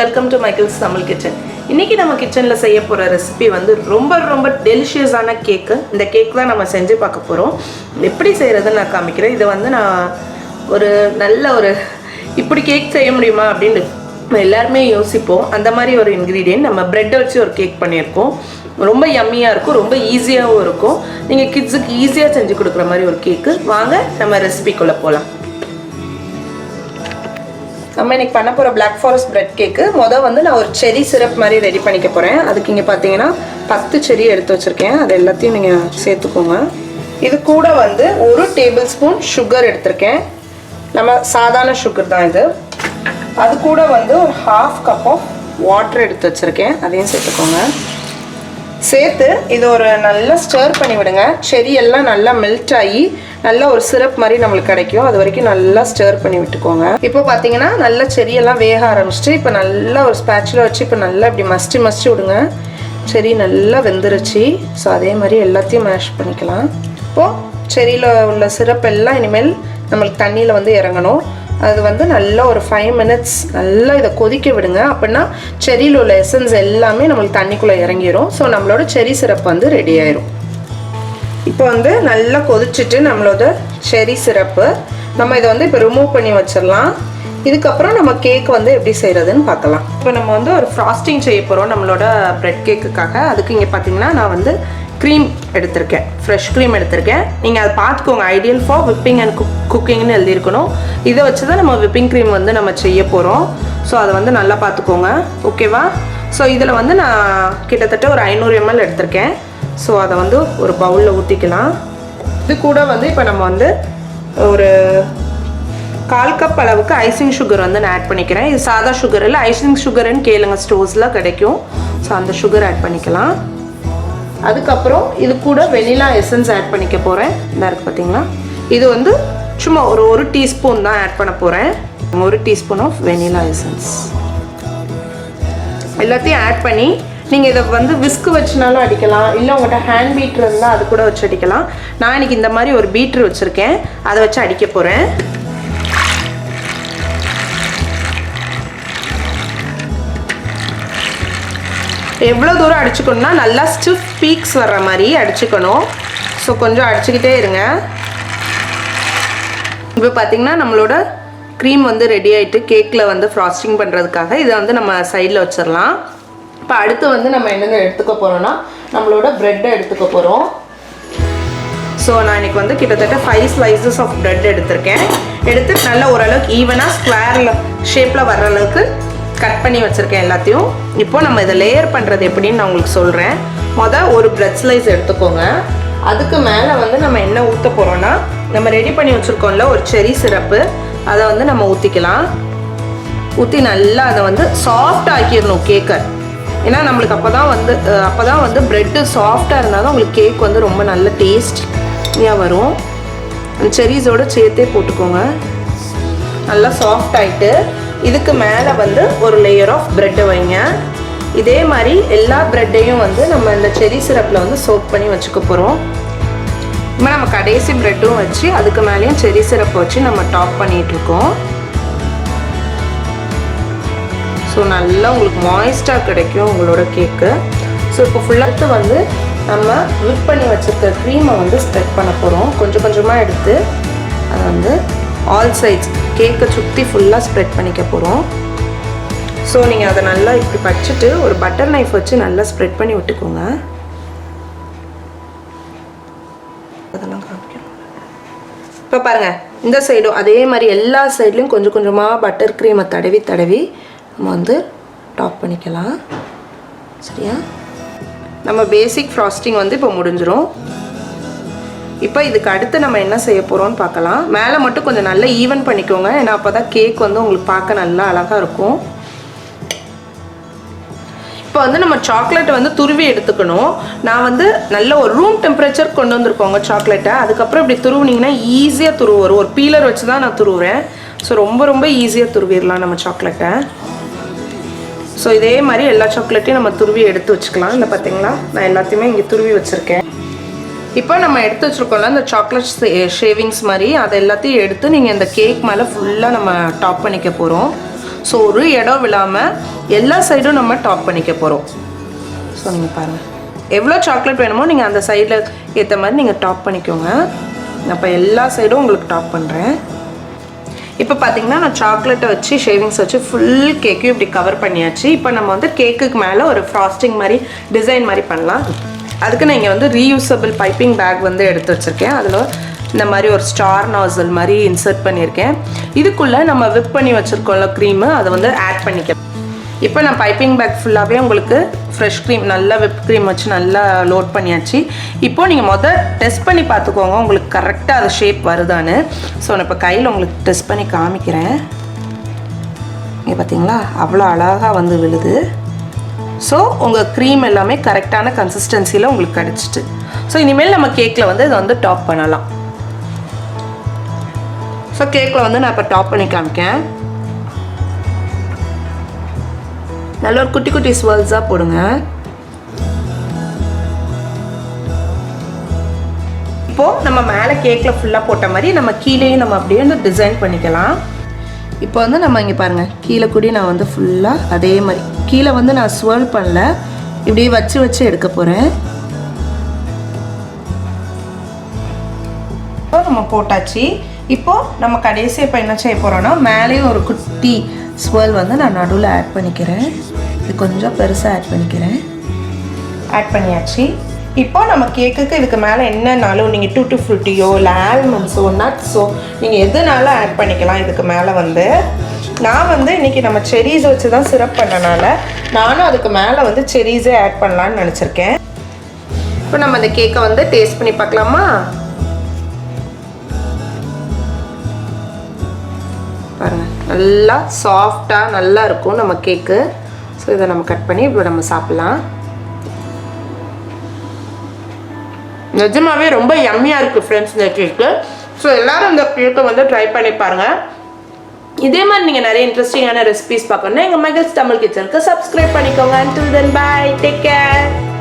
Welcome to Michael's Tamil kitchen. இன்னைக்கு நம்ம கிச்சனில் செய்ய போகிற ரெசிபி வந்து ரொம்ப டெலிஷியஸான கேக்கு. இந்த கேக் தான் நம்ம செஞ்சு பார்க்க போகிறோம். எப்படி செய்கிறதுன்னு நான் காமிக்கிறேன். இதை வந்து நான் ஒரு இப்படி கேக் செய்ய முடியுமா அப்படின்னு எல்லாருமே யோசிப்போம். அந்த மாதிரி ஒரு இன்க்ரீடியன்ட் நம்ம ப்ரெட்டை வச்சு ஒரு கேக் பண்ணியிருக்கோம். ரொம்ப யம்மியாக இருக்கும், ரொம்ப ஈஸியாகவும் இருக்கும். நீங்கள் கிட்ஸுக்கு ஈஸியாக செஞ்சு கொடுக்குற மாதிரி ஒரு கேக்கு. வாங்க நம்ம ரெசிபிக்குள்ளே போகலாம். நம்ம இன்னைக்கு பண்ண போகிற பிளாக் ஃபாரஸ்ட் பிரெட் கேக்கு வந்து நான் ஒரு செரி சிரப் மாதிரி ரெடி பண்ணிக்க போகிறேன். அதுக்கு இங்கே பார்த்தீங்கன்னா 10 செரி எடுத்து வச்சுருக்கேன். அது எல்லாத்தையும் நீங்கள் சேர்த்துக்கோங்க. இது கூட வந்து 1 டேபிள் ஸ்பூன் சுகர் எடுத்திருக்கேன். நம்ம சாதாரண சுகர் தான் இது. அது கூட வந்து ஒரு 1/2 கப் ஆஃப் வாட்டர் எடுத்து வச்சுருக்கேன். அதையும் சேர்த்துக்கோங்க. சேர்த்து இது ஒரு நல்லா ஸ்டர் பண்ணி விடுங்க. செரி எல்லாம் நல்லா மெல்ட் ஆகி நல்லா ஒரு சிரப் மாதிரி நம்மளுக்கு கிடைக்கும். அது வரைக்கும் நல்லா ஸ்டர் பண்ணி விட்டுக்கோங்க. இப்போ பார்த்தீங்கன்னா நல்லா செரியெல்லாம் வேக ஆரம்பிச்சிட்டு இப்போ நல்லா ஒரு ஸ்பேச்சுலா வச்சு இப்போ நல்லா இப்படி மஸ்டி விடுங்க. செரி நல்லா வெந்துருச்சு. ஸோ அதே மாதிரி எல்லாத்தையும் மேஷ் பண்ணிக்கலாம். இப்போது செரியில் உள்ள சிரப் எல்லாம் இனிமேல் நம்மளுக்கு தண்ணியில் வந்து இறங்கணும். அது வந்து நல்லா ஒரு 5 மினிட்ஸ் நல்லா இதை கொதிக்க விடுங்க. அப்படின்னா செரியில் உள்ள எசன்ஸ் எல்லாமே நம்மளுக்கு தண்ணிக்குள்ளே இறங்கிடும். ஸோ நம்மளோட செரி சிரப் வந்து ரெடி ஆயிரும். இப்போ வந்து நல்லா கொதிச்சுட்டு நம்மளோட செரி சிரப்பு நம்ம இதை வந்து இப்போ ரிமூவ் பண்ணி வச்சிடலாம். இதுக்கப்புறம் நம்ம கேக் வந்து எப்படி செய்கிறதுன்னு பார்க்கலாம். இப்போ நம்ம வந்து ஒரு ஃப்ராஸ்டிங் செய்ய போகிறோம் நம்மளோட ப்ரெட் கேக்குக்காக. அதுக்கு இங்கே பார்த்தீங்கன்னா நான் வந்து க்ரீம் எடுத்திருக்கேன், ஃப்ரெஷ் க்ரீம் எடுத்திருக்கேன். நீங்கள் அதை பார்த்துக்கோங்க. ஐடியல் ஃபார் விப்பிங் அண்ட் குக்கிங்னு எழுதியிருக்கணும். இதை வச்சு தான் நம்ம விப்பிங் க்ரீம் வந்து நம்ம செய்ய போகிறோம். ஸோ அதை வந்து நல்லா பார்த்துக்கோங்க, ஓகேவா? ஸோ இதில் வந்து நான் கிட்டத்தட்ட ஒரு 500 ml எடுத்திருக்கேன். ஸோ அதை வந்து ஒரு பவுலில் ஊற்றிக்கலாம். இது கூட வந்து இப்போ நம்ம வந்து ஒரு 1/4 கப் அளவுக்கு ஐசிங் சுகர் வந்து நான் ஆட் பண்ணிக்கிறேன். இது சாதா சுகர் இல்லை, ஐசிங் சுகருன்னு கேளுங்க, ஸ்டோர்ஸில் கிடைக்கும். ஸோ அந்த சுகர் ஆட் பண்ணிக்கலாம். அதுக்கப்புறம் இது கூட வெனிலா எசன்ஸ் ஆட் பண்ணிக்க போகிறேன். இந்த இருக்குது பார்த்தீங்களா, இது வந்து சும்மா ஒரு டீஸ்பூன் தான் ஆட் பண்ண போகிறேன். 1 டீஸ்பூன் ஆஃப் வெனிலா எசன்ஸ் எல்லாத்தையும் ஆட் பண்ணி நீங்கள் இதை வந்து விஸ்க் வச்சுனாலும் அடிக்கலாம், இல்லை உங்கள்கிட்ட ஹேண்ட் பீட்ரு இருந்தால் அது கூட வச்சு அடிக்கலாம். நான் இன்றைக்கி இந்த மாதிரி ஒரு பீட்ரு வச்சுருக்கேன், அதை வச்சு அடிக்க போகிறேன். எவ்வளோ தூரம் அடிச்சுக்கணும்னா நல்லா ஸ்டிஃப் பீக்ஸ் வர்ற மாதிரி அடிச்சுக்கணும். ஸோ கொஞ்சம் அடிச்சுக்கிட்டே இருங்க. இப்போ பார்த்திங்கன்னா நம்மளோட க்ரீம் வந்து ரெடி ஆகிட்டு கேக்கில் வந்து ஃப்ராஸ்டிங் பண்ணுறதுக்காக இதை வந்து நம்ம சைடில் வச்சிடலாம். இப்போ அடுத்து வந்து நம்ம என்னென்ன எடுத்துக்க போகிறோம்னா நம்மளோட ப்ரெட்டை எடுத்துக்க போகிறோம். ஸோ நான் இன்றைக்கி வந்து கிட்டத்தட்ட 5 ஸ்லைசஸ் ஆஃப் ப்ரெட் எடுத்திருக்கேன். எடுத்து நல்லா ஓரளவுக்கு ஈவனாக ஸ்கொயரில் ஷேப்பில் வர்ற அளவுக்கு கட் பண்ணி வச்சுருக்கேன் எல்லாத்தையும். இப்போது நம்ம இதை லேயர் பண்ணுறது எப்படின்னு நான் உங்களுக்கு சொல்கிறேன். ஒரு ப்ரெட் ஸ்லைஸ் எடுத்துக்கோங்க. அதுக்கு மேலே வந்து நம்ம என்ன ஊற்ற போகிறோன்னா நம்ம ரெடி பண்ணி வச்சுருக்கோம்ல ஒரு செரி சிரப்பு, அதை வந்து நம்ம ஊற்றிக்கலாம். ஊற்றி நல்லா அதை வந்து சாஃப்ட் ஆக்கிடணும் கேக்கை. ஏன்னா நம்மளுக்கு அப்போ தான் வந்து ப்ரெட்டு சாஃப்டாக இருந்தால் தான் உங்களுக்கு கேக் வந்து ரொம்ப நல்ல டேஸ்டியாக வரும். அந்த செரீஸோடு சேர்த்தே போட்டுக்கோங்க. நல்லா சாஃப்ட் ஆகிட்டு இதுக்கு மேலே வந்து ஒரு லேயர் ஆஃப் ப்ரெட்டை வைங்க. இதே மாதிரி எல்லா ப்ரெட்டையும் வந்து நம்ம இந்த செரி சிரப்பில் வந்து சோக் பண்ணி வச்சுக்க போகிறோம். இப்போ நம்ம கடைசி ப்ரெட்டும் வச்சு அதுக்கு மேலேயும் செரி சிரப்பை வச்சு நம்ம டாப் பண்ணிகிட்ருக்கோம். ஸோ நல்லா உங்களுக்கு மாய்ஸ்டாக கிடைக்கும் உங்களோட கேக்கு. ஸோ இப்போ ஃபுல்லாக வந்து நம்ம விப் பண்ணி வச்சுருக்க க்ரீமை வந்து ஸ்ப்ரெட் பண்ண போகிறோம். கொஞ்சம் கொஞ்சமாக எடுத்து அதை வந்து ஆல் சைட்ஸ் கேக்கை சுற்றி ஃபுல்லாக ஸ்ப்ரெட் பண்ணிக்க போகிறோம். ஸோ நீங்கள் அதை நல்லா இப்படி பச்சிட்டு ஒரு பட்டர் நைஃப் வச்சு நல்லா ஸ்ப்ரெட் பண்ணி விட்டுக்கோங்க. அதெல்லாம் காமிக்கணும். இப்போ பாருங்கள், இந்த சைடும் அதே மாதிரி எல்லா சைட்லேயும் கொஞ்சம் கொஞ்சமாக பட்டர் க்ரீமை தடவி நம்ம வந்து டாப் பண்ணிக்கலாம். சரியா? நம்ம பேசிக் ஃப்ராஸ்டிங் வந்து இப்போ முடிஞ்சிடும். இப்போ இதுக்கு அடுத்து நம்ம என்ன செய்ய போகிறோம்னு பார்க்கலாம். மேலே மட்டும் கொஞ்சம் நல்லா ஈவன் பண்ணிக்கோங்க. ஏன்னா அப்போ தான் கேக் வந்து உங்களுக்கு பார்க்க நல்லா அழகாக இருக்கும். இப்போ வந்து நம்ம சாக்லேட்டை வந்து துருவி எடுத்துக்கணும். நான் வந்து நல்ல ஒரு ரூம் டெம்பரேச்சர் கொண்டு வந்திருக்கோங்க சாக்லேட்டை. அதுக்கப்புறம் இப்படி துருவுனிங்கன்னா ஈஸியாக துருவு வரும். ஒரு பீலர் வச்சு தான் நான் துருவுறேன். ஸோ ரொம்ப ஈஸியாக துருவிடலாம் நம்ம சாக்லேட்டை. ஸோ இதே மாதிரி எல்லா சாக்லேட்டையும் நம்ம துருவி எடுத்து வச்சுக்கலாம். இந்த பார்த்தீங்களா, நான் எல்லாத்தையுமே இங்கே துருவி வச்சுருக்கேன். இப்போ நம்ம எடுத்து வச்சுருக்கோம்ல அந்த சாக்லேட் ஷேவிங்ஸ் மாதிரி, அதை எல்லாத்தையும் எடுத்து நீங்கள் இந்த கேக் மேலே ஃபுல்லாக நம்ம டாப் பண்ணிக்க போகிறோம். ஸோ ஒரு இடம் விழாமல் எல்லா சைடும் நம்ம டாப் பண்ணிக்க போகிறோம். ஸோ நீங்கள் பாருங்கள், எவ்வளோ சாக்லேட் வேணுமோ நீங்கள் அந்த சைடில் ஏற்ற மாதிரி நீங்கள் டாப் பண்ணிக்கோங்க. அப்போ எல்லா சைடும் உங்களுக்கு டாப் பண்ணுறேன். இப்போ பார்த்தீங்கன்னா நான் சாக்லேட்டை வச்சு ஷேவிங்ஸ் வச்சு ஃபுல் கேக்கையும் இப்படி கவர் பண்ணியாச்சு. இப்போ நம்ம வந்து கேக்குக்கு மேலே ஒரு ஃப்ராஸ்டிங் மாதிரி டிசைன் மாதிரி பண்ணலாம். அதுக்கு நான் இங்கே வந்து ரீயூசபிள் பைப்பிங் பேக் வந்து எடுத்து வச்சுருக்கேன். அதில் இந்த மாதிரி ஒரு ஸ்டார் நாசல் மாதிரி இன்சர்ட் பண்ணியிருக்கேன். இதுக்குள்ளே நம்ம விப் பண்ணி வச்சுருக்கோம்ல க்ரீமு, அதை வந்து ஆட் பண்ணிக்கலாம். இப்போ நான் பைப்பிங் பேக் ஃபுல்லாகவே உங்களுக்கு ஃப்ரெஷ் க்ரீம் நல்லா விப் க்ரீம் வச்சு நல்லா லோட் பண்ணியாச்சு. இப்போது நீங்கள் டெஸ்ட் பண்ணி பார்த்துக்கோங்க உங்களுக்கு கரெக்டாக அது ஷேப் வருதான்னு. ஸோ நான் இப்போ கையில் உங்களுக்கு டெஸ்ட் பண்ணி காமிக்கிறேன். இங்கே பார்த்தீங்களா அவ்வளோ அழகாக வந்து விழுது. ஸோ உங்கள் க்ரீம் எல்லாமே கரெக்டான கன்சிஸ்டன்சியில் உங்களுக்கு கிடச்சிட்டு. ஸோ இனிமேல் நம்ம கேக்கில் வந்து இதை வந்து டாப் பண்ணலாம். ஸோ கேக்கில் வந்து நான் இப்போ டாப் பண்ணி காமிக்கேன். நல்ல ஒரு குட்டி குட்டி ஸ்வெல்ஸாக போடுங்க. இப்போது நம்ம மேலே கேக்கில் ஃபுல்லாக போட்ட மாதிரி நம்ம கீழேயும் நம்ம அப்படியே வந்து டிசைன் பண்ணிக்கலாம். இப்போ வந்து நம்ம இங்கே பாருங்கள், கீழே கூடி நான் வந்து ஃபுல்லாக அதே மாதிரி கீழே வந்து நான் ஸ்வெல் பண்ணல, இப்படியே வச்சு எடுக்க போகிறேன். இப்போ நம்ம போட்டாச்சு. இப்போது நம்ம கடைசியாக இப்போ என்ன செய்ய போகிறோன்னா மேலேயும் ஒரு குட்டி ஸ்வெல் வந்து நான் நடுவில் ஆட் பண்ணிக்கிறேன். இது கொஞ்சம் பெருசாக ஆட் பண்ணிக்கிறேன். ஆட் பண்ணியாச்சு. இப்போ நம்ம கேக்குக்கு இதுக்கு மேலே என்னன்னாலும் நீங்கள் டூட்டி ஃப்ரூட்டியோ இல்லை ஆல்மண்ட்ஸோ நட்ஸோ நீங்கள் எதுனாலும் ஆட் பண்ணிக்கலாம். இதுக்கு மேலே வந்து நான் வந்து இன்றைக்கி நம்ம செரீஸ் வச்சு தான் சிரப் பண்ணனால நானும் அதுக்கு மேலே வந்து செரீஸே ஆட் பண்ணலான்னு நினச்சிருக்கேன். இப்போ நம்ம அந்த கேக்கை வந்து டேஸ்ட் பண்ணி பார்க்கலாமா? பாருங்கள், நல்லா சாஃப்டாக நல்லா இருக்கும் நம்ம கேக்கு. ஸோ இதை நம்ம கட் பண்ணி இப்போ நம்ம சாப்பிட்லாம். நிஜமாவே ரொம்ப யம்மியாக இருக்குது ஃப்ரெண்ட்ஸ் இந்த கேக்கு. ஸோ எல்லோரும் இந்த கேக்கை வந்து ட்ரை பண்ணி பாருங்கள். இதே மாதிரி நீங்கள் நிறைய இன்ட்ரெஸ்டிங்கான ரெசிபிஸ் பார்க்கணுன்னா எங்கள் மைகல்ஸ் தமிழ் கிச்சனுக்கு சப்ஸ்கிரைப் பண்ணிக்கோங்க. Until then, bye, take care.